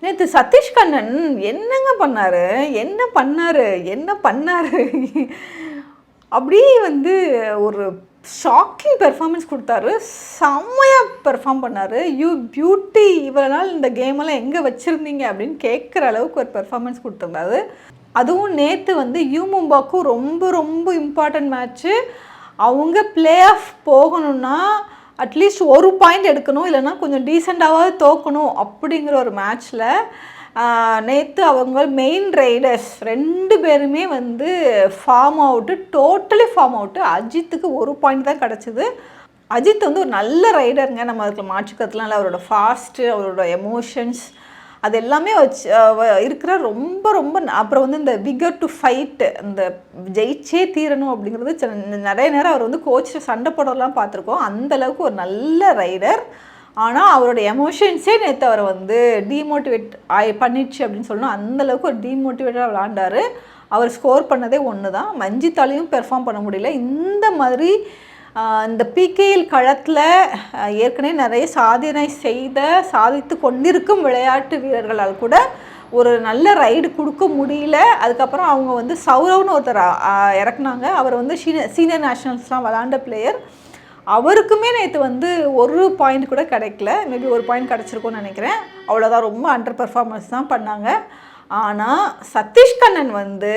நேற்று சதீஷ் கண்ணன் என்னங்க பண்ணாரு, என்ன பண்ணாரு, என்ன பண்ணாரு, அப்படியே வந்து ஒரு ஷாக்கிங் பெர்ஃபார்மன்ஸ் கொடுத்தாரு. செம்மையாக பெர்ஃபார்ம் பண்ணார். யூ பியூட்டி, இவ்வளோ நாள் இந்த கேமெல்லாம் எங்கே வச்சுருந்தீங்க அப்படின்னு கேட்குற அளவுக்கு ஒரு பெர்ஃபார்மன்ஸ் கொடுத்துருந்தாரு. அதுவும் நேற்று வந்து யூமும்பாக்கும் ரொம்ப ரொம்ப இம்பார்ட்டன்ட் மேட்ச்சு. அவங்க பிளே ஆஃப் போகணுன்னா அட்லீஸ்ட் ஒரு பாயிண்ட் எடுக்கணும், இல்லைனா கொஞ்சம் டீசெண்டாவது தோக்கணும் அப்படிங்கிற ஒரு மேட்ச்சில் நேற்று அவங்க மெயின் ரைடர்ஸ் 2 பேருமே வந்து form out, totally form out. அஜித்துக்கு ஒரு பாயிண்ட் தான் கிடச்சிது. அஜித் வந்து ஒரு நல்ல ரைடருங்க, நம்ம அதுக்கு மாற்றுக்கிறதுலாம் இல்லை. அவரோட ஃபாஸ்ட்டு, அவரோட எமோஷன்ஸ் அது எல்லாமே வச்சு இருக்கிற ரொம்ப ரொம்ப. அப்புறம் வந்து இந்த விகர் டு ஃபைட்டு, இந்த ஜெயிச்சே தீரணும் அப்படிங்கிறது நிறைய நேரம் அவர் வந்து கோச்சு சண்டை போடலாம் பார்த்துருக்கோம். அந்தளவுக்கு ஒரு நல்ல ரைடர். ஆனால் அவரோட எமோஷன்ஸே நேற்று அவரை வந்து டீமோட்டிவேட் பண்ணிடுச்சு அப்படின்னு சொல்லணும். அந்தளவுக்கு ஒரு டீமோட்டிவேட்டாக விளாண்டார். அவர் ஸ்கோர் பண்ணதே ஒன்று தான். மஞ்சித்தாலையும் பெர்ஃபார்ம் பண்ண முடியல. இந்த மாதிரி இந்த பிகேஎல் களத்தில் ஏற்கனவே நிறைய சாதித்து கொண்டிருக்கும் விளையாட்டு வீரர்களால் கூட ஒரு நல்ல ரைடு கொடுக்க முடியல. அதுக்கப்புறம் அவங்க வந்து சௌரவ்னு ஒருத்தர் இறக்குனாங்க. அவர் வந்து சீனியர் நேஷ்னல்ஸ்லாம் விளாண்ட பிளேயர். அவருக்குமே நேற்று வந்து ஒரு பாயிண்ட் கூட கிடைக்கல. மேபி ஒரு பாயிண்ட் கிடச்சிருக்கும்னு நினைக்கிறேன். அவ்வளோதான், ரொம்ப அண்டர் பெர்ஃபார்மன்ஸ் தான் பண்ணாங்க. ஆனால் சதீஷ் கண்ணன் வந்து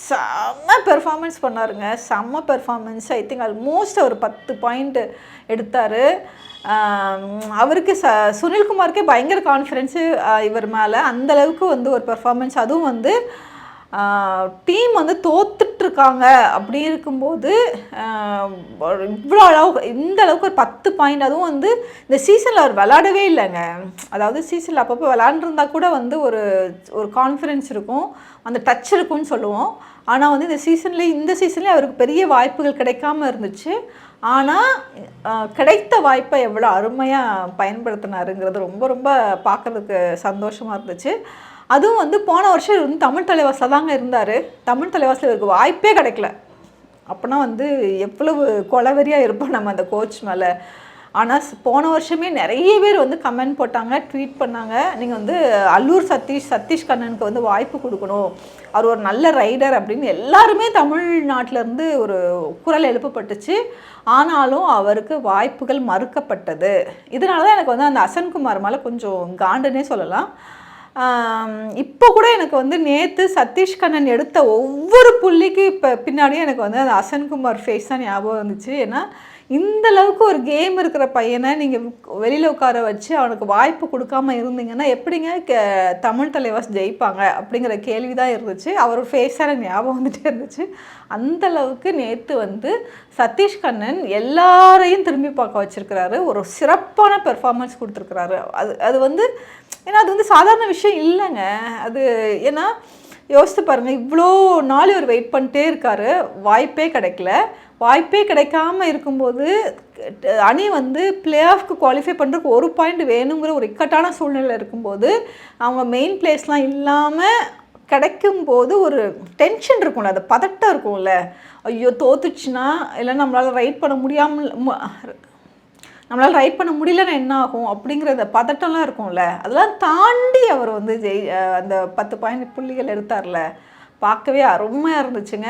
செம்ம பெர்ஃபார்மன்ஸ் பண்ணாருங்க. செம்ம பெர்ஃபார்மன்ஸ். ஐ திங்க் ஆல்மோஸ்ட் ஒரு 10 பாயிண்ட் எடுத்தார். அவருக்கு சுனில்குமாருக்கே பயங்கர கான்ஃபிடென்ஸு இவர் மேலே. அந்தளவுக்கு வந்து ஒரு பெர்ஃபார்மன்ஸ். அதுவும் வந்து டீம் வந்து தோத்துட்ருக்காங்க அப்படி இருக்கும்போது இவ்வளோ அளவுக்கு, இந்த அளவுக்கு ஒரு 10 பாயிண்ட். அதுவும் வந்து இந்த சீசனில் அவர் விளாடவே இல்லைங்க. அதாவது சீசனில் அப்பப்போ விளாண்டுருந்தா கூட வந்து ஒரு கான்ஃபிடென்ஸ் இருக்கும், அந்த டச் இருக்குன்னு சொல்லுவோம். ஆனால் வந்து இந்த சீசன்லேயே அவருக்கு பெரிய வாய்ப்புகள் கிடைக்காம இருந்துச்சு. ஆனால் கிடைத்த வாய்ப்பை எவ்வளோ அருமையாக பயன்படுத்தினாருங்கிறது ரொம்ப ரொம்ப பார்க்குறதுக்கு சந்தோஷமாக இருந்துச்சு. அதுவும் வந்து போன வருஷம் இவர் வந்து தமிழ் தலைவாசில் தாங்க இருந்தார். தமிழ் தலைவாசில் இவருக்கு வாய்ப்பே கிடைக்கல. அப்படின்னா வந்து எவ்வளவு கொலவெறியாக இருப்போம் நம்ம அந்த கோச் மேலே. ஆனால் போன வருஷமே நிறைய பேர் வந்து கமெண்ட் போட்டாங்க, ட்வீட் பண்ணாங்க, நீங்கள் வந்து அல்லூர் சதீஷ் கண்ணனுக்கு வந்து வாய்ப்பு கொடுக்கணும், அவர் ஒரு நல்ல ரைடர் அப்படின்னு எல்லாருமே தமிழ்நாட்டிலேருந்து ஒரு குரல் எழுப்பப்பட்டுச்சு. ஆனாலும் அவருக்கு வாய்ப்புகள் மறுக்கப்பட்டது. இதனால தான் எனக்கு வந்து அந்த அசன்குமார் மேலே கொஞ்சம் காண்டுன்னே சொல்லலாம். இப்போ கூட எனக்கு வந்து நேற்று சதீஷ் கண்ணன் எடுத்த ஒவ்வொரு புள்ளிக்கு பின்னாடியும் எனக்கு வந்து அந்த அசன்குமார் ஃபேஸ் தான் ஞாபகம் வந்துச்சு. ஏன்னா இந்தளவுக்கு ஒரு கேம் இருக்கிற பையனை நீங்கள் வெளியில் உட்கார வச்சு அவனுக்கு வாய்ப்பு கொடுக்காம இருந்தீங்கன்னா எப்படிங்க தமிழ் தலைவாஸ் ஜெயிப்பாங்க அப்படிங்கிற கேள்வி தான் இருந்துச்சு. அவர் ஃபேஸாக எனக்கு ஞாபகம் வந்துகிட்டே இருந்துச்சு. அந்தளவுக்கு நேற்று வந்து சதீஷ் கண்ணன் எல்லாரையும் திரும்பி பார்க்க வச்சுருக்கிறாரு. ஒரு சிறப்பான பெர்ஃபார்மன்ஸ் கொடுத்துருக்குறாரு. அது வந்து ஏன்னா அது வந்து சாதாரண விஷயம் இல்லைங்க. அது ஏன்னா யோசித்து பாருங்கள், இவ்வளோ நாள் இவர் வெயிட் பண்ணிட்டே இருக்கார், வாய்ப்பே கிடைக்கல. வாய்ப்பே கிடைக்காம இருக்கும்போது அணி வந்து பிளே ஆஃப்க்கு குவாலிஃபை பண்ணுறதுக்கு ஒரு பாயிண்ட் வேணுங்கிற ஒரு இக்கட்டான சூழ்நிலை இருக்கும்போது அவங்க மெயின் பிளேஸ்லாம் இல்லாமல் கிடைக்கும்போது ஒரு டென்ஷன் இருக்கும்ல, அது பதட்டம் இருக்கும்ல. ஐயோ தோத்துச்சுன்னா இல்லை நம்மளால் ரைட் பண்ண முடியலன்னா என்ன ஆகும் அப்படிங்கிற பதட்டம்லாம் இருக்கும்ல. அதெல்லாம் தாண்டி அவர் வந்து அந்த 10 பாயிண்ட் புள்ளிகள் எடுத்தார்ல, பார்க்கவே அருமையாக இருந்துச்சுங்க.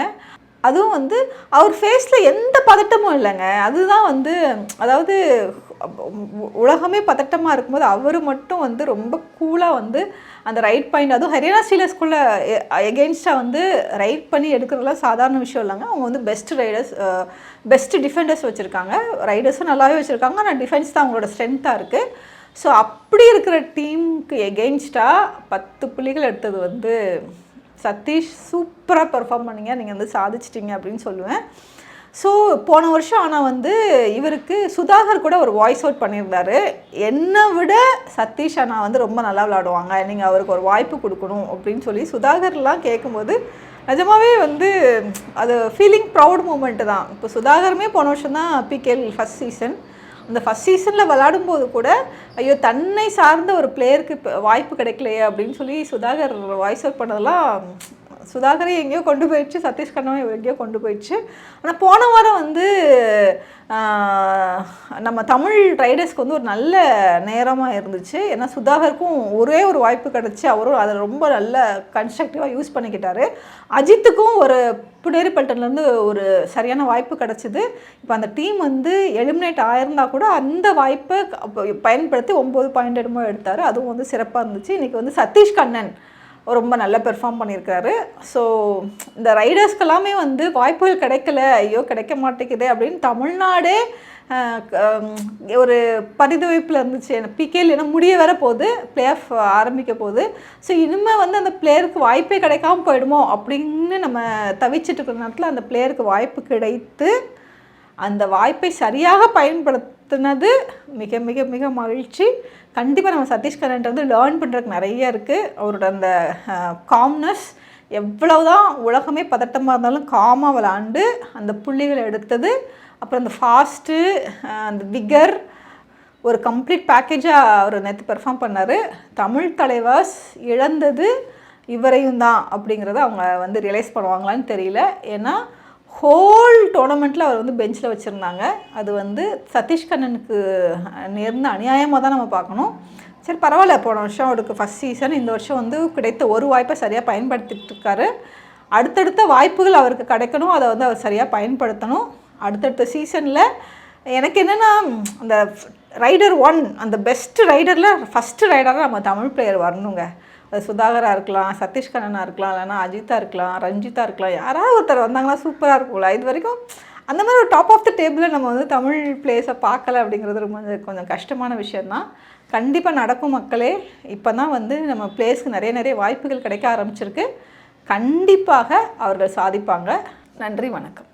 அதுவும் வந்து அவர் ஃபேஸில் எந்த பதட்டமும் இல்லைங்க. அதுதான் வந்து, அதாவது உலகமே பதட்டமாக இருக்கும்போது அவர் மட்டும் வந்து ரொம்ப கூலாக வந்து அந்த ரைட் பாயிண்ட், அதுவும் ஹரியானா ஸ்டீலர்ஸ்குள்ளே எகெயின்ஸ்டாக வந்து ரைட் பண்ணி எடுக்கிறதுலாம் சாதாரண விஷயம் இல்லைங்க. அவங்க வந்து பெஸ்ட்டு டிஃபெண்டர்ஸ் வச்சுருக்காங்க, ரைடர்ஸும் நல்லாவே வச்சுருக்காங்க. ஆனால் டிஃபென்ஸ் தான் அவங்களோட ஸ்ட்ரென்த்தாக இருக்குது. ஸோ அப்படி இருக்கிற டீமுக்கு எகெயின்ஸ்டாக 10 புள்ளிகள் எடுத்தது வந்து சதீஷ் சூப்பராக பெர்ஃபார்ம் பண்ணிங்க, நீங்கள் வந்து சாதிச்சிட்டிங்க அப்படின்னு சொல்லுவேன். ஸோ போன வருஷம் ஆனால் வந்து இவருக்கு சுதாகர் கூட ஒரு வாய்ஸ் அவுட் பண்ணியிருந்தார், என்னை விட சதீஷ் அண்ணா வந்து ரொம்ப நல்லா விளையாடுவாங்க, நீங்கள் அவருக்கு ஒரு வாய்ப்பு கொடுக்கணும் அப்படின்னு சொல்லி சுதாகர்லாம் கேட்கும்போது நிஜமாகவே வந்து அது ஃபீலிங் ப்ரவுட் மூமெண்ட்டு தான். இப்போ சுதாகருமே போன வருஷம் தான் பிகேஎல் ஃபஸ்ட் சீசன். அந்த ஃபஸ்ட் சீசனில் விளாடும்போது கூட ஐயோ தன்னை சார்ந்த ஒரு பிளேயருக்கு வாய்ப்பு கிடைக்கலையே அப்படின்னு சொல்லி சுதாகர் வாய்ஸ் அவுட் பண்ணதெல்லாம் சுதாகரை எங்கேயோ கொண்டு போயிடுச்சு, சதீஷ் கண்ணனை எங்கேயோ கொண்டு போயிடுச்சு. ஆனால் போன வாரம் வந்து நம்ம தமிழ் ரைடர்ஸ்க்கு வந்து ஒரு நல்ல நேரமாக இருந்துச்சு. ஏன்னா சுதாகருக்கும் ஒரே ஒரு வாய்ப்பு கிடச்சி, அவரும் அதை ரொம்ப நல்ல கன்ஸ்ட்ரக்டிவாக யூஸ் பண்ணிக்கிட்டாரு. அஜித்துக்கும் ஒரு புனேரிப்பல்டன்லேருந்து ஒரு சரியான வாய்ப்பு கிடச்சிது. இப்போ அந்த டீம் வந்து எலிமினேட் ஆயிருந்தா கூட அந்த வாய்ப்பை பயன்படுத்தி 9 பாயிண்ட் என்னமோ எடுத்தார். அதுவும் வந்து சிறப்பாக இருந்துச்சு. இன்றைக்கி வந்து சதீஷ் கண்ணன் ரொம்ப நல்லா பெர்ஃபார்ம் பண்ணியிருக்காரு. ஸோ இந்த ரைடர்ஸ்க்கெல்லாமே வந்து வாய்ப்புகள் கிடைக்கல, ஐயோ கிடைக்க மாட்டேங்குது அப்படின்னு தமிழ்நாடே ஒரு பரிதவிப்பில் இருந்துச்சு. பிகேல என்ன முடிய வர போகுது, பிளே ஆஃப் ஆரம்பிக்க போகுது. ஸோ இனிமேல் வந்து அந்த பிளேயருக்கு வாய்ப்பே கிடைக்காம போயிடுமோ அப்படின்னு நம்ம தவிச்சிட்டு இருக்கிற நேரத்தில் அந்த பிளேயருக்கு வாய்ப்பு கிடைத்து அந்த வாய்ப்பை சரியாக பயன்படுத்தினது மிக மிக மிக மகிழ்ச்சி. கண்டிப்பாக நம்ம சதீஷ் கண்ணன் வந்து லேர்ன் பண்ணுறதுக்கு நிறைய இருக்குது. அவரோட அந்த காம்னஸ், எவ்வளவுதான் உலகமே பதட்டமாக இருந்தாலும் காமாக விளாண்டு அந்த புள்ளிகளை எடுத்தது, அப்புறம் அந்த ஃபாஸ்ட்டு, அந்த விகர், ஒரு கம்ப்ளீட் பேக்கேஜாக அவர் நேற்று பெர்ஃபார்ம் பண்ணார். தமிழ் தலைவாஸ் இழந்தது இவரையும் தான் அப்படிங்கிறத அவங்க வந்து ரியலைஸ் பண்ணுவாங்களான்னு தெரியல. ஏன்னா ஹோல் டோர்னமெண்ட்டில் அவர் வந்து பெஞ்சில் வச்சுருந்தாங்க. அது வந்து சதீஷ் கண்ணனுக்கு நேர்ந்த அநியாயமாக தான் நம்ம பார்க்கணும். சரி பரவாயில்ல, போன வருஷம் அவருக்கு ஃபஸ்ட் சீசன், இந்த வருஷம் வந்து கிடைத்த ஒரு வாய்ப்பை சரியாக பயன்படுத்திட்டு இருக்காரு. அடுத்தடுத்த வாய்ப்புகள் அவருக்கு கிடைக்கணும், அதை வந்து அவர் சரியாக பயன்படுத்தணும். அடுத்தடுத்த சீசனில் எனக்கு என்னென்னா அந்த ரைடர் 1, அந்த பெஸ்ட் ரைடரில் ஃபஸ்ட்டு ரைடராக நம்ம தமிழ் பிளேயர் வரணுங்க. அது சுதாகராக இருக்கலாம், சதீஷ் கண்ணனாக இருக்கலாம், இல்லைனா அஜித்தா இருக்கலாம், ரஞ்சிதா இருக்கலாம், யாராவது ஒருத்தர் வந்தாங்கன்னா சூப்பராக இருக்கும்ல. இது வரைக்கும் அந்த மாதிரி ஒரு டாப் ஆஃப் த டேபிளில் நம்ம வந்து தமிழ் பிளேயர்ஸை பார்க்கல அப்படிங்கிறது ரொம்ப கொஞ்சம் கஷ்டமான விஷயந்தான். கண்டிப்பாக நடக்கும் மக்களே. இப்போ தான் வந்து நம்ம பிளேயர்ஸ்க்கு நிறைய வாய்ப்புகள் கிடைக்க ஆரம்பிச்சிருக்கு. கண்டிப்பாக அவர்கள் சாதிப்பாங்க. நன்றி, வணக்கம்.